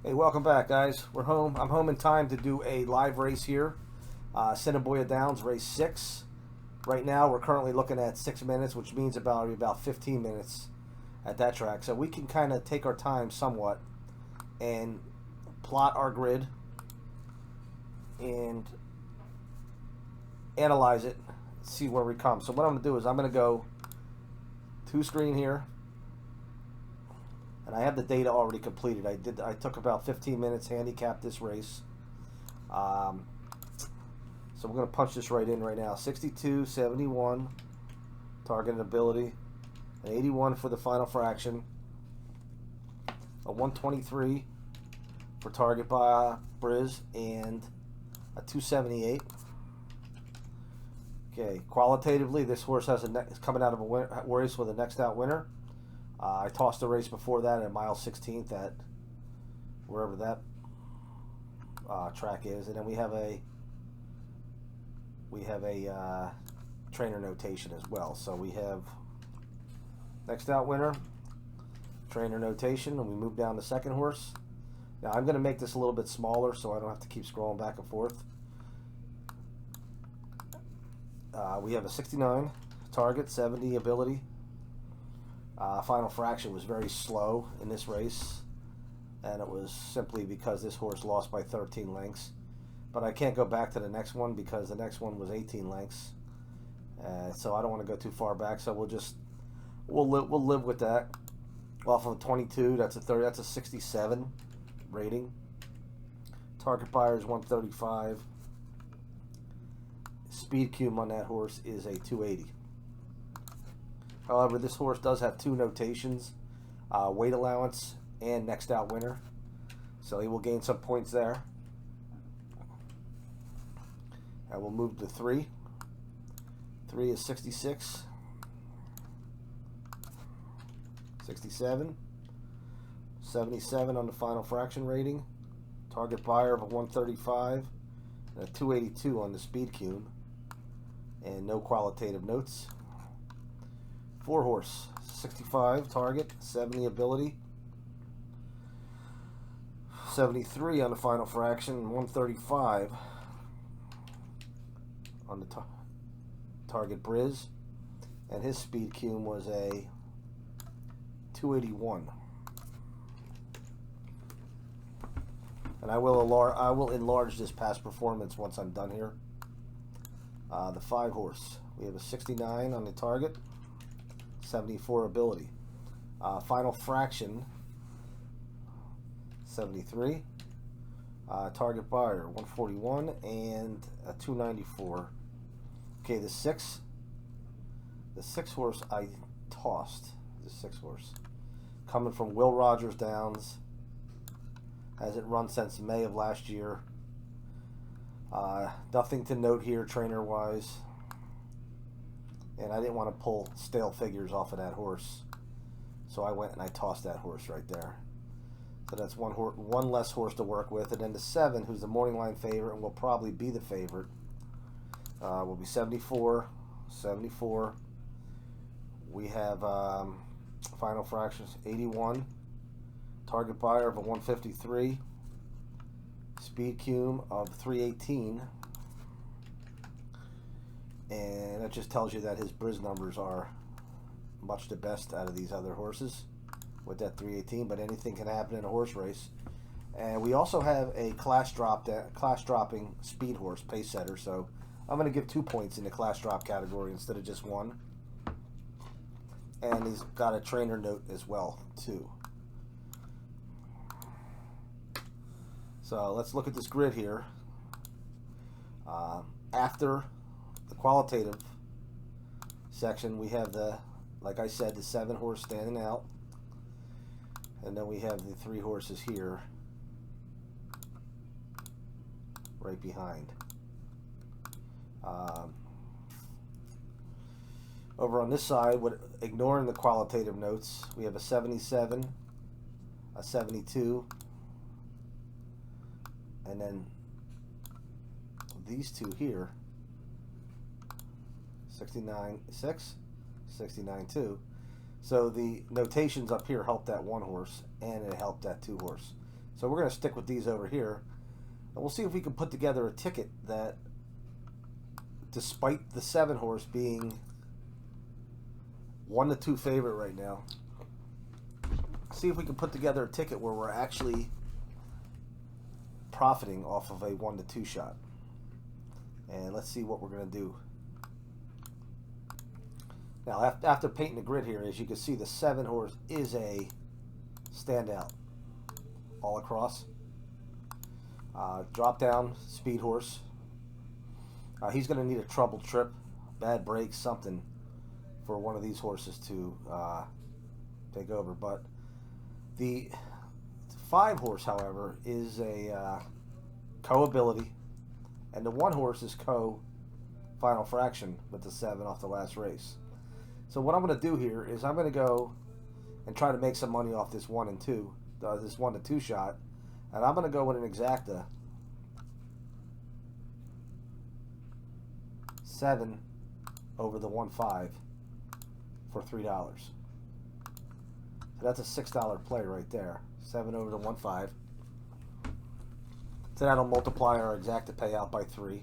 Hey, welcome back, guys. We're home. I'm home in time to do a live race here. Assiniboia Downs, race 6. Right now, we're currently looking at 6 minutes, which means about 15 minutes at that track. So we can kind of take our time somewhat and plot our grid and analyze it, see where we come. So what I'm going to do is I'm going to go to screen here. And I have the data already completed. I took about 15 minutes, handicapped this race. So we're going to punch this right in right now. 62, 71, target and ability. An 81 for the final fraction. A 123 for target by Briz. And a 278. Okay, qualitatively, this horse is coming out of a race with a next out winner. I tossed a race before that at mile 16th at wherever that track is, and then we have a trainer notation as well. So we have next out winner, trainer notation, and we move down to second horse. Now I'm going to make this a little bit smaller so I don't have to keep scrolling back and forth. We have a 69 target, 70 ability. Final fraction was very slow in this race, and it was simply because this horse lost by 13 lengths. But I can't go back to the next one because the next one was 18 lengths, so I don't want to go too far back. So we'll live with that. Off of 22, that's a 30. That's a 67 rating. Target buyer is 135. Speed cube on that horse is a 280. However, this horse does have two notations, weight allowance and next out winner. So he will gain some points there. And we'll move to 3. 3 is 66. 67. 77 on the final fraction rating. Target buyer of a 135. And a 282 on the speed cube. And no qualitative notes. 4 horse, 65 target, 70 ability, 73 on the final fraction, 135 on the target Briz, and his speed cube was a 281. And I will enlarge this past performance once I'm done here. The 5 horse, we have a 69 on the target. 74 ability. Final fraction 73. Target buyer 141 and a 294. Okay, the 6 horse I tossed. The 6 horse coming from Will Rogers Downs. Hasn't run since May of last year. Nothing to note here trainer wise. And I didn't want to pull stale figures off of that horse. So I went and I tossed that horse right there. So that's one less horse to work with. And then the 7, who's the morning line favorite and will probably be the favorite, will be 74. 74. We have final fractions 81. Target buyer of a 153. Speed cube of 318. And that just tells you that his Briz numbers are much the best out of these other horses with that 318, but anything can happen in a horse race. And we also have a class dropping speed horse, pace setter, so I'm going to give 2 points in the class drop category instead of just 1. And he's got a trainer note as well, too. So let's look at this grid here. After the qualitative section, we have like I said, the 7 horse standing out, and then we have the 3 horses here right behind. Over on this side, ignoring the qualitative notes, we have a 77, a 72, and then these 2 here, 69.6, 69.2. So the notations up here helped that 1 horse, and it helped that 2 horse. So we're going to stick with these over here. And we'll see if we can put together a ticket that, despite the 7 horse being 1-2 favorite right now, see if we can put together a ticket where we're actually profiting off of a 1-2 shot. And let's see what we're going to do. Now, after painting the grid here, as you can see, the 7 horse is a standout all across. Drop down speed horse. He's going to need a trouble trip, bad break, something for one of these horses to take over. But the 5 horse, however, is a co-ability, and the 1 horse is co-final fraction with the 7 off the last race. So what I'm going to do here is I'm going to go and try to make some money off this 1 and 2, this 1-2 shot, and I'm going to go with an exacta 7 over the 1-5 for $3. So that's a $6 play right there. 7 over the 1-5. So that'll multiply our exacta payout by 3.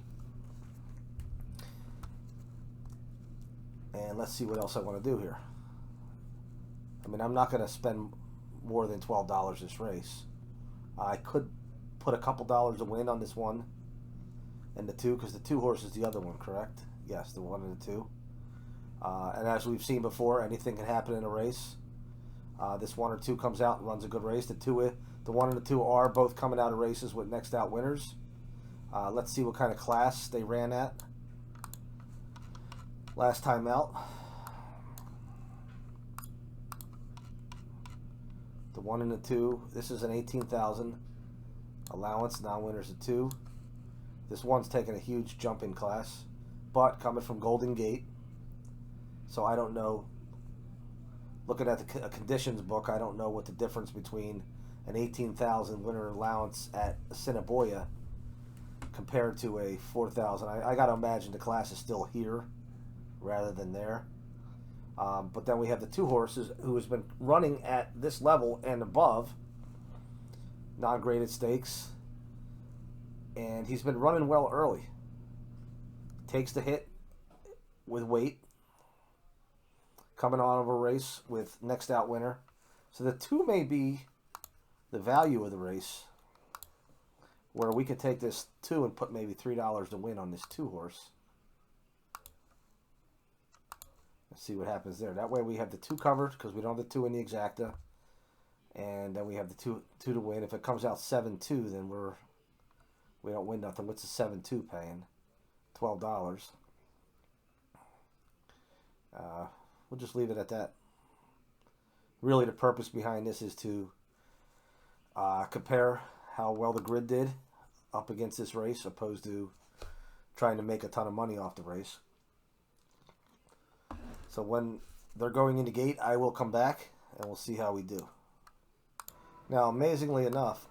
And let's see what else I want to do here. I mean, I'm not going to spend more than $12 this race. I could put a couple dollars to win on this 1 and the 2, because the 2 horse is the other one, correct? Yes, the 1 and the 2. And as we've seen before, anything can happen in a race. This 1 or 2 comes out and runs a good race. The 1 and the 2 are both coming out of races with next out winners. Let's see what kind of class they ran at last time out. The 1 and the 2. This is an 18,000 allowance. Non-winners a 2. This one's taking a huge jump in class, but coming from Golden Gate. So I don't know. Looking at the conditions book, I don't know what the difference between an 18,000 winner allowance at Assiniboia compared to a 4,000. I got to imagine the class is still here rather than there. But then we have the 2 horses who has been running at this level and above, non-graded stakes, and he's been running well early. Takes the hit with weight, coming on of a race with next out winner. So the 2 may be the value of the race, where we could take this 2 and put maybe $3 to win on this 2 horse. Let's see what happens there. That way we have the 2 covered, because we don't have the 2 in the exacta, and then we have the 2 to win. If it comes out 7-2, then we don't win nothing. What's the 7-2 paying? $12. We'll just leave it at that. Really, the purpose behind this is to compare how well the grid did up against this race, opposed to trying to make a ton of money off the race. So when they're going into gate, I will come back and we'll see how we do. Now, amazingly enough,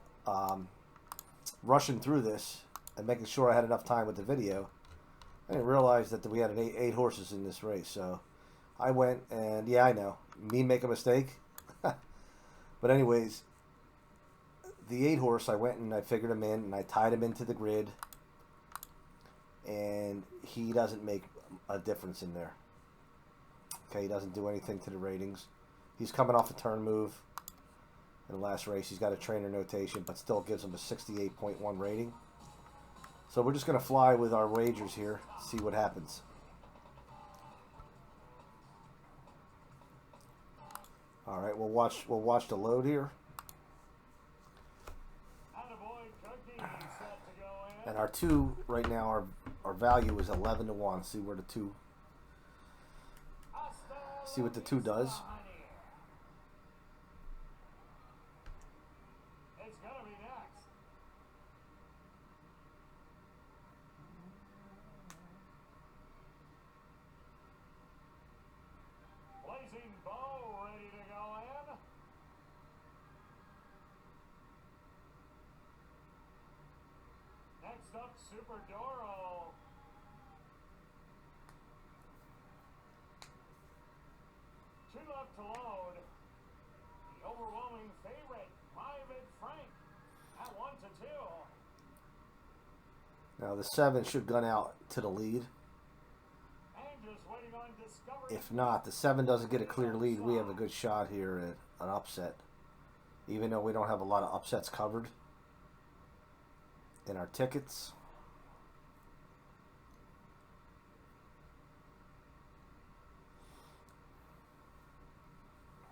rushing through this and making sure I had enough time with the video, I didn't realize that we had 8 horses in this race. So I went and, yeah, I know, me make a mistake. But anyways, the 8 horse, I went and I figured him in and I tied him into the grid, and he doesn't make a difference in there. Okay, he doesn't do anything to the ratings. He's coming off a turn move in the last race. He's got a trainer notation, but still gives him a 68.1 rating. So we're just going to fly with our wagers here, see what happens. All right, we'll watch the load here. And our 2 right now, our value is 11 to 1. See where the 2. See what the 2 does. It's gonna be next. Blazing Bow ready to go in. Next up, Super Doro. Two left to load. The overwhelming favorite, Private Frank. Now the 7 should gun out to the lead. And just waiting on Discovery. If not, the 7 doesn't get a clear lead, we have a good shot here at an upset. Even though we don't have a lot of upsets covered in our tickets.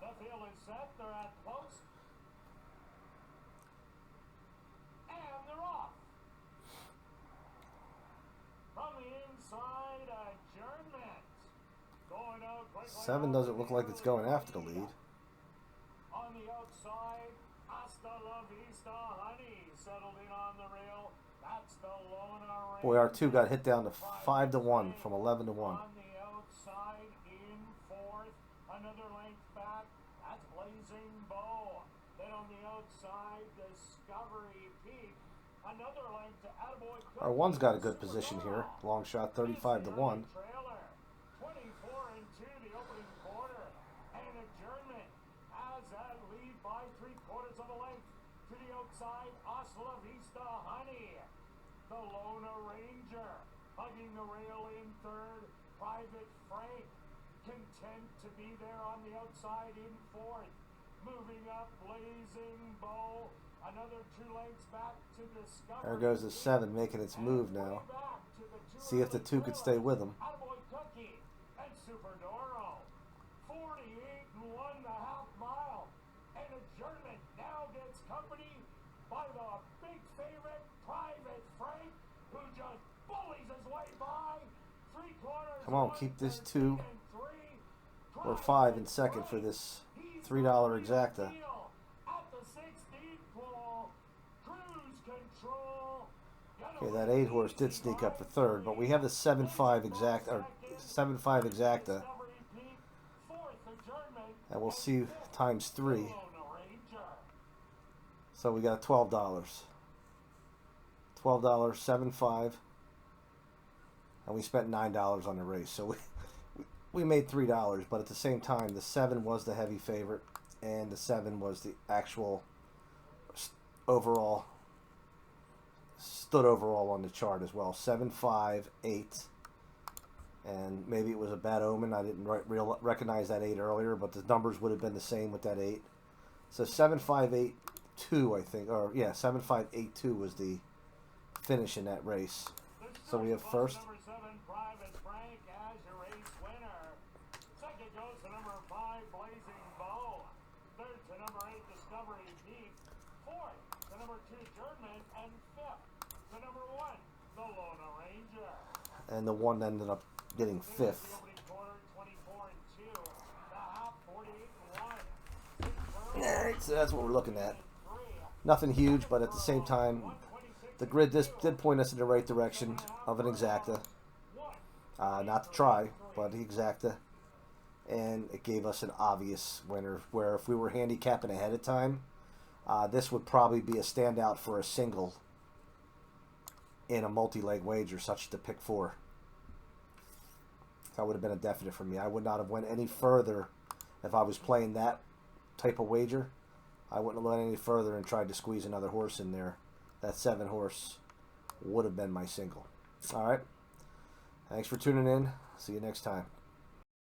The field is set. They're at close. And they're off. From the inside, adjournment. Going out quickly. 7 doesn't look like it's going after the lead. On the outside, Hasta La Vista Honey settled in on the rail. That's the Lona. Boy, our 2 got hit down to 5-1 from 11-1. On the outside, in fourth, another length back. That's Blazing Bow. Then on the outside, Discovery Peak. Another length to Attaboy. Our 1's got a good position here. Long shot, 35-1. Trailer, 24-2 the opening quarter. And adjournment has that lead by 3/4 of a length to the outside. Hasta La Vista Honey. The Lona Ranger hugging the rail in third. Private Frank content to be there on the outside in fourth. Moving up, Blazing Bow. Another 2 lengths back to Discovery. There goes the 7 making its move now. See if the 2 could stay with him. Attaboy Cookie and Superdoro. 48.5 mile. And adjournment now gets company by the big favorite, Private Frank, who just bullies his way by. 3/4. Come on, keep this 2 or 5 in second for this $3 exacta. At the 16th pole, cruise control. Okay, that 8 horse did sneak up for third, but we have the 7-5 exact or 7-5 exacta, and we'll see times 3. So we got $12. $12, 7-5, and we spent $9 on the race. So we made $3, but at the same time, the 7 was the heavy favorite, and the 7 was the actual overall, stood overall on the chart as well. 7, 5, 8, and maybe it was a bad omen. I didn't recognize that 8 earlier, but the numbers would have been the same with that 8. So 7, 5, 8, 2, I think, or yeah, 7, 5, 8, 2 was the finish in that race. So we have first. Number 7, Private Frank, as your race winner. Second goes to number 5, Blazing Bow. Third to number 8, Discovery Peak. Fourth to number 2, Adjournment. And fifth to number 1, the Lona Ranger. And the 1 ended up getting 5th. The opening quarter, 24-2. The half, 48-1. Alright, so that's what we're looking at. Nothing huge, but at the same time, the grid did point us in the right direction of an exacta. Not to try, but the exacta. And it gave us an obvious winner, where if we were handicapping ahead of time, this would probably be a standout for a single in a multi-leg wager, such as the pick 4. That would have been a definite for me. I would not have went any further if I was playing that type of wager. I wouldn't have went any further and tried to squeeze another horse in there. That 7 horse would have been my single. All right. Thanks for tuning in. See you next time.